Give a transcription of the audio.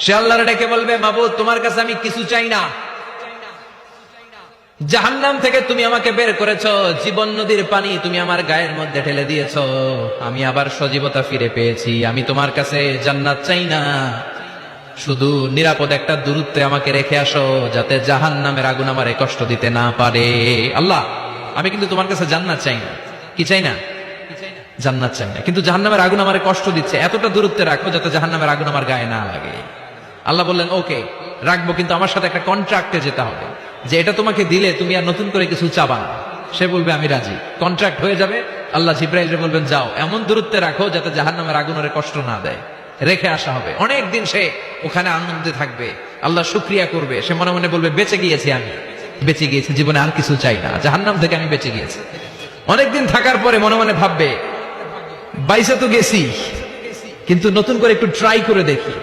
সে আল্লাহর ডেকে বলবে, মাবুদ তোমার কাছে আমি কিছু চাই না, জাহান্নাম থেকে তুমি আমাকে বের করেছো, জীবন নদীর পানি তুমি আমার গায়ের মধ্যে ঢেলে দিয়েছো, আমি আবার সজীবতা ফিরে পেয়েছি, আমি তোমার কাছে জান্নাত চাই না, শুধু নিরাপদ একটা দূরত্বে আমাকে রেখে আসো, যাতে জাহান্নামের আগুন আমারে কষ্ট দিতে না পারে। আল্লাহ, আমি কিন্তু তোমার কাছে জান্নাত চাই না। কি চাই না? জান্নাত চাই না, কিন্তু জাহান্নামের আগুন আমারে কষ্ট দিচ্ছে, এতটা দূরত্বে রাখো যাতে জাহান্নামের আগুন আমার গায়ে না লাগে। আল্লাহ বললেন, ওকে রাখবো, কিন্তু আমার সাথে একটা কন্ট্রাক্টে যেতে হবে, যে এটা তোমাকে দিলে তুমি আর নতুন করে কিছু চাবা না। সে বলবে আমি রাজি, কন্ট্রাক্ট হয়ে যাবে। আল্লাহ জিব্রাইলকে বলবেন, যাও এমন দূরত্বে রাখো যাতে জাহান্নামের আগুন ওরে কষ্ট না দেয়। রেখে আসা হবে, অনেক দিন সে ওখানে আনন্দে থাকবে, আল্লাহ শুকরিয়া করবে, সে মনে মনে বলবে, বেঁচে গিয়েছি, আমি বেঁচে গিয়েছি, জীবনে আর কিছু চাই না, জাহান্নাম থেকে আমি বেঁচে গিয়েছি। অনেকদিন থাকার পরে মনে মনে ভাববে, বাইসে তো গেছি, কিন্তু নতুন করে একটু ট্রাই করে দেখি।